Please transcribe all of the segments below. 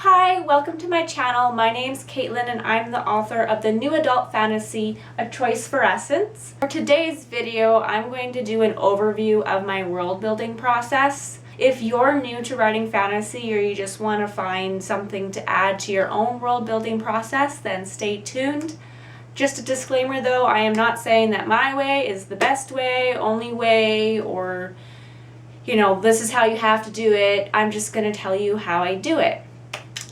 Hi, welcome to my channel. My name's Caitlin and I'm the author of the new adult fantasy, A Choice for Essence. For today's video, I'm going to do an overview of my world building process. If you're new to writing fantasy or you just want to find something to add to your own world building process, then stay tuned. Just a disclaimer though, I am not saying that my way is the best way, only way, or this is how you have to do it. I'm just going to tell you how I do it.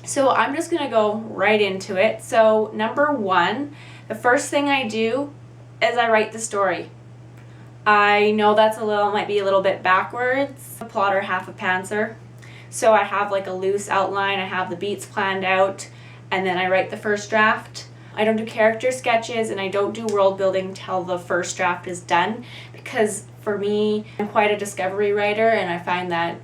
So I'm just going to go right into it. So number one, the first thing I do is I write the story. I know that's might be a little bit backwards. A plotter, half a pantser. So I have like a loose outline, I have the beats planned out, and then I write the first draft. I don't do character sketches and I don't do world building till the first draft is done, because for me, I'm quite a discovery writer and I find that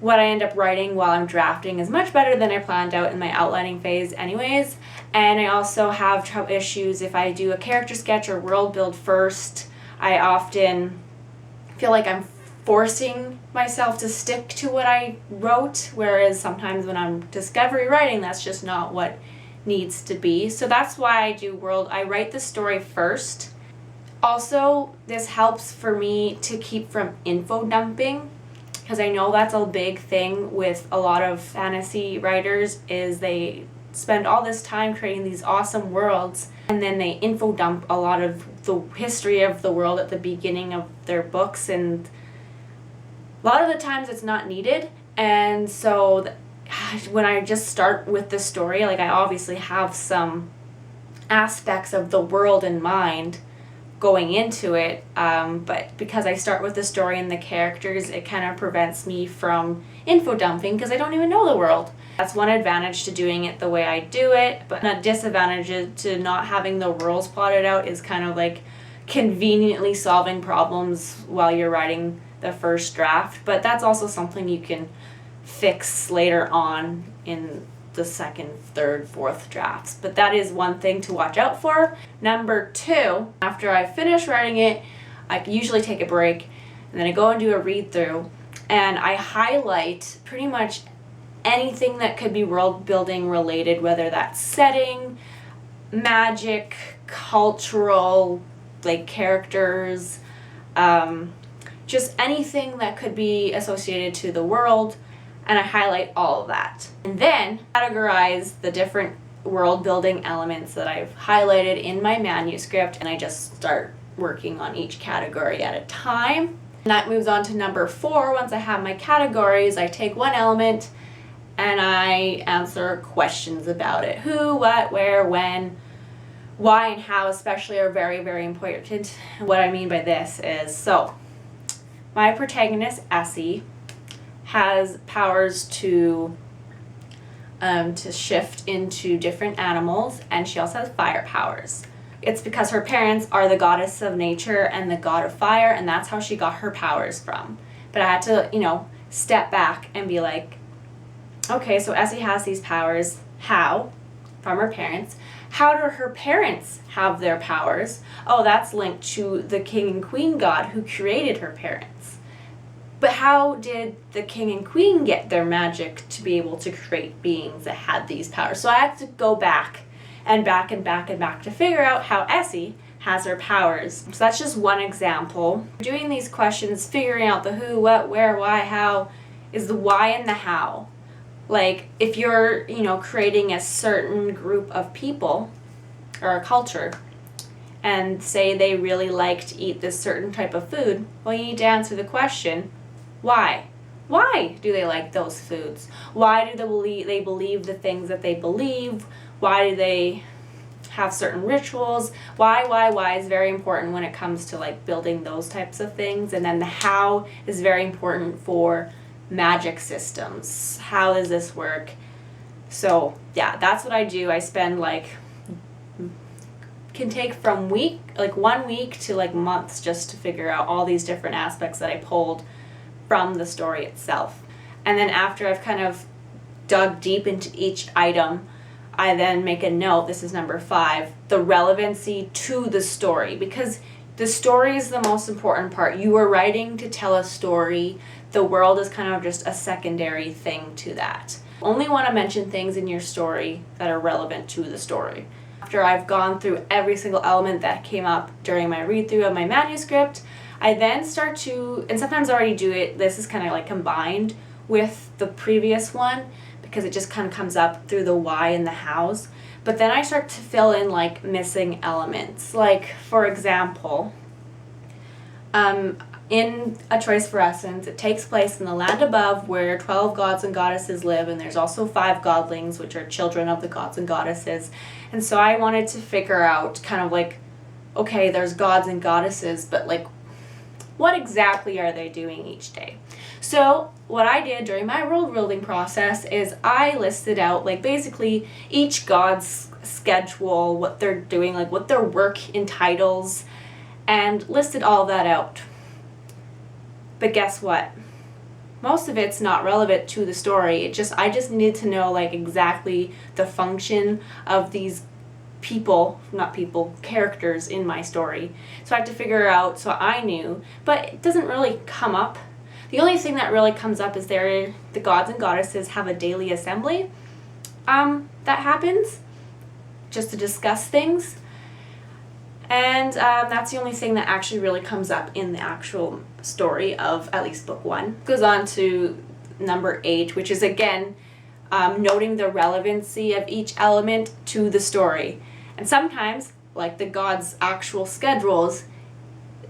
what I end up writing while I'm drafting is much better than I planned out in my outlining phase anyways. And I also have issues if I do a character sketch or world build first. I often feel like I'm forcing myself to stick to what I wrote, whereas sometimes when I'm discovery writing, that's just not what needs to be. So that's why I write the story first. Also, this helps for me to keep from info dumping, because I know that's a big thing with a lot of fantasy writers, is they spend all this time creating these awesome worlds and then they info dump a lot of the history of the world at the beginning of their books, and a lot of the times it's not needed. And so when I just start with the story, I obviously have some aspects of the world in mind going into it, but because I start with the story and the characters, it kind of prevents me from info dumping because I don't even know the world. That's one advantage to doing it the way I do it, but a disadvantage to not having the worlds plotted out is kind of like conveniently solving problems while you're writing the first draft, but that's also something you can fix later on in the second, third, fourth drafts. But that is one thing to watch out for. Number two, after I finish writing it, I usually take a break and then I go and do a read through and I highlight pretty much anything that could be world building related, whether that's setting, magic, cultural, like characters, just anything that could be associated to the world. And I highlight all of that. And then categorize the different world building elements that I've highlighted in my manuscript, and I just start working on each category at a time. And that moves on to number four. Once I have my categories, I take one element and I answer questions about it. Who, what, where, when, why, and how especially are very, very important. What I mean by this is, so my protagonist, Essie, has powers to shift into different animals, and she also has fire powers. It's because her parents are the goddess of nature and the god of fire, and that's how she got her powers from. But I had to, step back and be like, okay, so Essie has these powers. How? From her parents. How do her parents have their powers? Oh, that's linked to the king and queen god who created her parents. But how did the king and queen get their magic to be able to create beings that had these powers? So I had to go back and back and back and back to figure out how Essie has her powers. So that's just one example. Doing these questions, figuring out the who, what, where, why, how, is the why and the how. Like if you're, creating a certain group of people or a culture, and say they really like to eat this certain type of food, well, you need to answer the question, why? Why do they like those foods? Why do they believe the things that they believe? Why do they have certain rituals? Why is very important when it comes to building those types of things. And then the how is very important for magic systems. How does this work? So yeah, that's what I do. I spend can take from 1 week to months just to figure out all these different aspects that I pulled from the story itself. And then after I've kind of dug deep into each item, I then make a note, this is number 5, the relevancy to the story, because the story is the most important part. You are writing to tell a story. The world is kind of just a secondary thing to that. Only want to mention things in your story that are relevant to the story. After I've gone through every single element that came up during my read-through of my manuscript, I then start to, and sometimes I already do it, this is kind of like combined with the previous one because it just kind of comes up through the why and the hows. But then I start to fill in like missing elements. Like, for example, in A Choice for Essence, it takes place in the land above where 12 gods and goddesses live, and there's also 5 godlings, which are children of the gods and goddesses. And so I wanted to figure out kind of like, okay, there's gods and goddesses, but like, what exactly are they doing each day? So what I did during my world building process is I listed out like basically each god's schedule, what they're doing, like what their work entitles, and listed all that out. But guess what? Most of it's not relevant to the story. I just needed to know like exactly the function of these characters in my story. So I had to figure out, so I knew, but it doesn't really come up. The only thing that really comes up is the gods and goddesses have a daily assembly that happens just to discuss things. And that's the only thing that actually really comes up in the actual story of at least book 1. Goes on to number 8, which is again noting the relevancy of each element to the story. And sometimes, like the gods' actual schedules,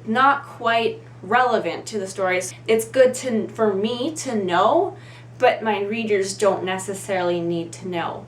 not quite relevant to the stories. It's good for me to know, but my readers don't necessarily need to know.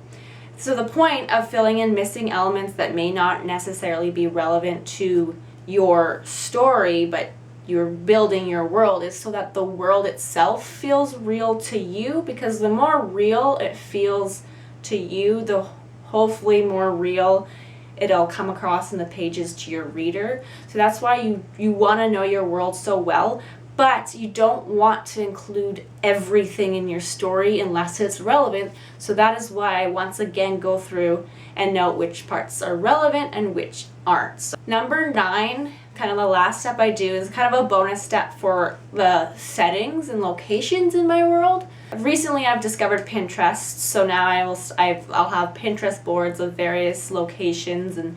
So the point of filling in missing elements that may not necessarily be relevant to your story, but you're building your world, is so that the world itself feels real to you, because the more real it feels to you, the hopefully more real it'll come across in the pages to your reader. So that's why you want to know your world so well, but you don't want to include everything in your story unless it's relevant. So that is why I once again go through and note which parts are relevant and which aren't. So number 9, kind of the last step I do, is kind of a bonus step for the settings and locations in my world. Recently I've discovered Pinterest, so now I'll have Pinterest boards of various locations and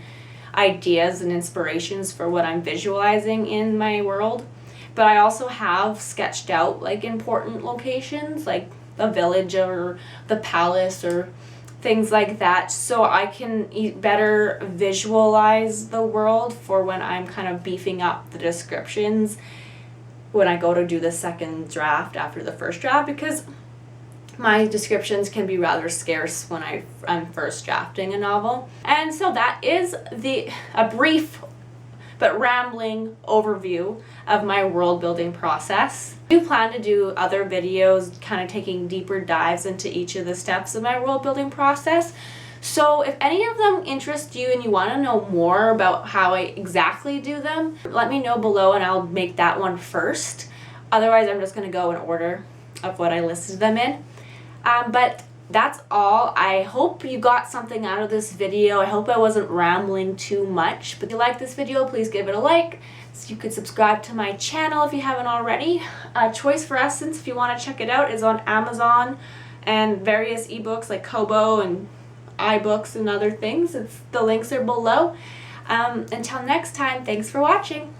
ideas and inspirations for what I'm visualizing in my world. But I also have sketched out like important locations, like the village or the palace or things like that, so I can better visualize the world for when I'm kind of beefing up the descriptions when I go to do the second draft after the first draft, because my descriptions can be rather scarce when I'm first drafting a novel. And so that is a brief but rambling overview of my world building process. I do plan to do other videos kind of taking deeper dives into each of the steps of my world building process. So if any of them interest you and you want to know more about how I exactly do them, let me know below and I'll make that one first. Otherwise, I'm just going to go in order of what I listed them in. But that's all. I hope you got something out of this video. I hope I wasn't rambling too much. But if you like this video, please give it a like. So you could subscribe to my channel if you haven't already. Choice for Essence, if you want to check it out, is on Amazon and various ebooks like Kobo and iBooks and other things. The links are below. Until next time, thanks for watching.